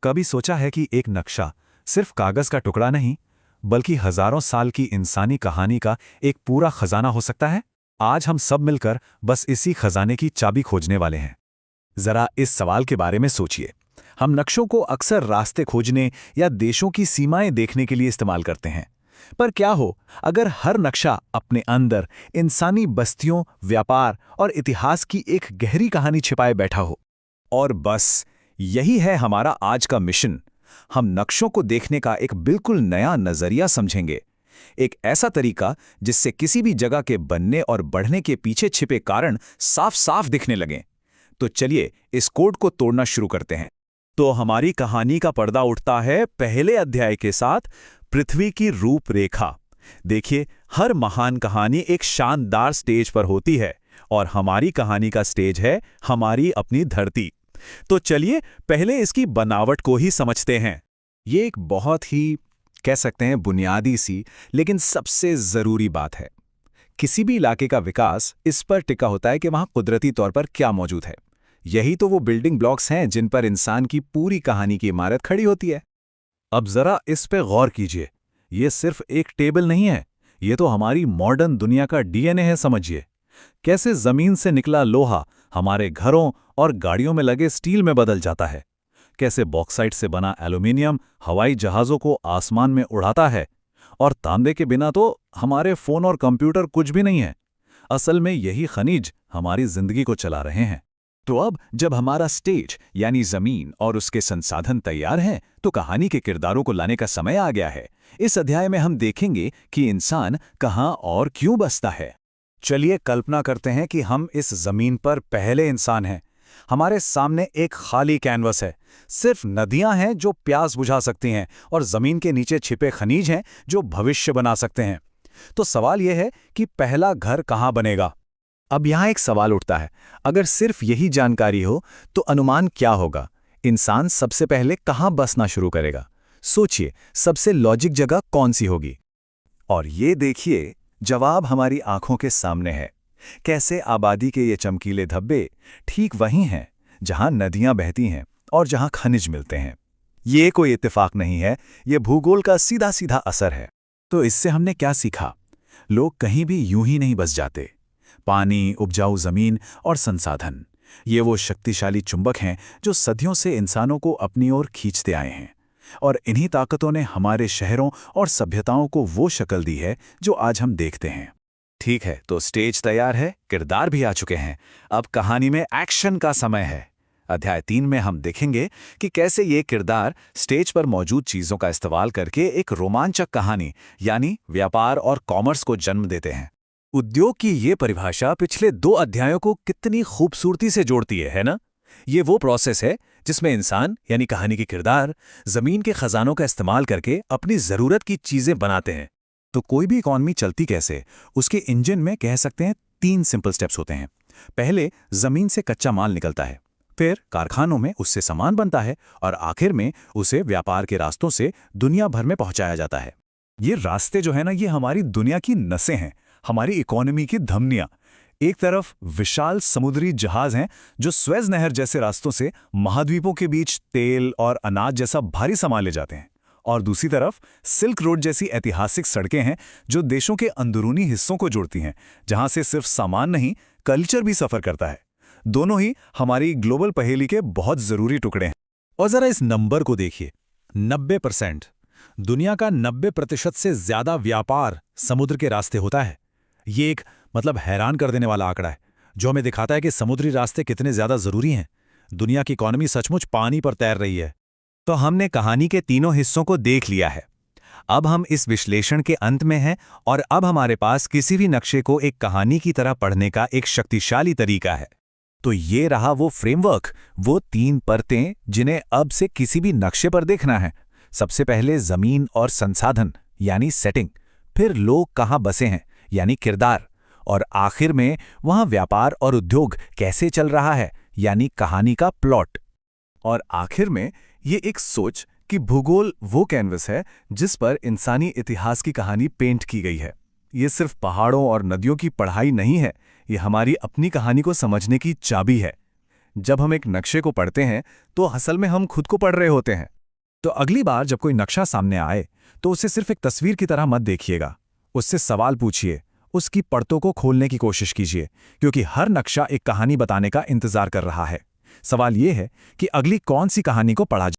कभी सोचा है कि एक नक्शा सिर्फ कागज का टुकड़ा नहीं, बल्कि हजारों साल की इंसानी कहानी का एक पूरा खजाना हो सकता है? आज हम सब मिलकर बस इसी खजाने की चाबी खोजने वाले हैं। जरा इस सवाल के बारे में सोचिए। हम नक्शों को अक्सर रास्ते खोजने या देशों की सीमाएं देखने के लिए इस्तेमाल करते हैं। पर क्या हो अगर हर नक्शा अपने अंदर इंसानी बस्तियों, व्यापार और इतिहास की एक गहरी कहानी छिपाए बैठा हो? और बस यही है हमारा आज का मिशन। हम नक्शों को देखने का एक बिल्कुल नया नजरिया समझेंगे। एक ऐसा तरीका जिससे किसी भी जगह के बनने और बढ़ने के पीछे छिपे कारण साफ साफ दिखने लगें। तो चलिए इस कोड को तोड़ना शुरू करते हैं। तो हमारी कहानी का पर्दा उठता है पहले अध्याय के साथ, पृथ्वी की रूपरेखा। देखिए, हर महान कहानी एक शानदार स्टेज पर होती है और हमारी कहानी का स्टेज है हमारी अपनी धरती। तो चलिए पहले इसकी बनावट को ही समझते हैं। ये एक बहुत ही कह सकते हैं बुनियादी सी लेकिन सबसे जरूरी बात है। किसी भी इलाके का विकास इस पर टिका होता है कि वहां कुदरती तौर पर क्या मौजूद है। यही तो वो बिल्डिंग ब्लॉक्स हैं जिन पर इंसान की पूरी कहानी की इमारत खड़ी होती है। अब जरा इस पे गौर कीजिए। ये सिर्फ एक टेबल नहीं है, ये तो हमारी मॉडर्न दुनिया का डीएनए है। समझिए कैसे जमीन से निकला लोहा हमारे घरों और गाड़ियों में लगे स्टील में बदल जाता है, कैसे बॉक्साइट से बना एल्यूमिनियम हवाई जहाज़ों को आसमान में उड़ाता है, और तांबे के बिना तो हमारे फ़ोन और कंप्यूटर कुछ भी नहीं है। असल में यही खनिज हमारी जिंदगी को चला रहे हैं। तो अब जब हमारा स्टेज यानी जमीन और उसके संसाधन तैयार हैं, तो कहानी के किरदारों को लाने का समय आ गया है। इस अध्याय में हम देखेंगे कि इंसान कहाँ और क्यों बसता है। चलिए कल्पना करते हैं कि हम इस जमीन पर पहले इंसान हैं। हमारे सामने एक खाली कैनवस है। सिर्फ नदियां हैं जो प्यास बुझा सकती हैं और जमीन के नीचे छिपे खनिज हैं जो भविष्य बना सकते हैं। तो सवाल यह है कि पहला घर कहाँ बनेगा? अब यहाँ एक सवाल उठता है, अगर सिर्फ यही जानकारी हो तो अनुमान क्या होगा? इंसान सबसे पहले कहाँ बसना शुरू करेगा? सोचिए, सबसे लॉजिक जगह कौन सी होगी? और ये देखिए, जवाब हमारी आंखों के सामने है। कैसे आबादी के ये चमकीले धब्बे ठीक वहीं हैं जहां नदियां बहती हैं और जहां खनिज मिलते हैं। ये कोई इत्तेफाक नहीं है, ये भूगोल का सीधा सीधा असर है। तो इससे हमने क्या सीखा? लोग कहीं भी यूं ही नहीं बस जाते। पानी, उपजाऊ जमीन और संसाधन, ये वो शक्तिशाली चुंबक हैं जो सदियों से इंसानों को अपनी ओर खींचते आए हैं। और इन्हीं ताकतों ने हमारे शहरों और सभ्यताओं को वो शक्ल दी है जो आज हम देखते हैं। ठीक है, तो स्टेज तैयार है, किरदार भी आ चुके हैं। अब कहानी में एक्शन का समय है। अध्याय 3 में हम देखेंगे कि कैसे ये किरदार स्टेज पर मौजूद चीजों का इस्तेमाल करके एक रोमांचक कहानी यानी व्यापार और कॉमर्स को जन्म देते हैं। उद्योग की ये परिभाषा पिछले 2 अध्यायों को कितनी खूबसूरती से जोड़ती है ना? ये वो प्रोसेस है जिसमें इंसान यानी कहानी के किरदार जमीन के खजानों का इस्तेमाल करके अपनी जरूरत की चीजें बनाते हैं। तो कोई भी इकॉनमी चलती कैसे, उसके इंजन में कह सकते हैं 3 सिंपल स्टेप्स होते हैं। पहले जमीन से कच्चा माल निकलता है, फिर कारखानों में उससे सामान बनता है और आखिर में उसे व्यापार के रास्तों से दुनिया भर में पहुंचाया जाता है। ये रास्ते जो है ना, ये हमारी दुनिया की नसें हैं, हमारी इकोनॉमी की धमनियां। एक तरफ विशाल समुद्री जहाज हैं जो स्वेज नहर जैसे रास्तों से महाद्वीपों के बीच तेल और अनाज जैसा भारी सामान ले जाते हैं, और दूसरी तरफ सिल्क रोड जैसी ऐतिहासिक सड़कें हैं जो देशों के अंदरूनी हिस्सों को जोड़ती हैं, जहां से सिर्फ सामान नहीं, कल्चर भी सफर करता है। दोनों ही हमारी ग्लोबल पहेली के बहुत जरूरी टुकड़े हैं। और जरा इस नंबर को देखिए, 90%। दुनिया का 90% से ज्यादा व्यापार समुद्र के रास्ते होता है। ये एक हैरान कर देने वाला आंकड़ा है जो हमें दिखाता है कि समुद्री रास्ते कितने ज्यादा जरूरी हैं। दुनिया की इकॉनमी सचमुच पानी पर तैर रही है। तो हमने कहानी के तीनों हिस्सों को देख लिया है। अब हम इस विश्लेषण के अंत में हैं और अब हमारे पास किसी भी नक्शे को एक कहानी की तरह पढ़ने का एक शक्तिशाली तरीका है। तो ये रहा वो फ्रेमवर्क, वो 3 परतें जिन्हें अब से किसी भी नक्शे पर देखना है। सबसे पहले जमीन और संसाधन यानी सेटिंग, फिर लोग कहाँ बसे हैं यानी किरदार, और आखिर में वहां व्यापार और उद्योग कैसे चल रहा है यानी कहानी का प्लॉट। और आखिर में ये एक सोच कि भूगोल वो कैनवस है जिस पर इंसानी इतिहास की कहानी पेंट की गई है। ये सिर्फ पहाड़ों और नदियों की पढ़ाई नहीं है, ये हमारी अपनी कहानी को समझने की चाबी है। जब हम एक नक्शे को पढ़ते हैं तो असल में हम खुद को पढ़ रहे होते हैं। तो अगली बार जब कोई नक्शा सामने आए तो उसे सिर्फ एक तस्वीर की तरह मत देखिएगा। उससे सवाल पूछिए, उसकी परतों को खोलने की कोशिश कीजिए, क्योंकि हर नक्शा एक कहानी बताने का इंतजार कर रहा है। सवाल यह है कि अगली कौन सी कहानी को पढ़ा जाए।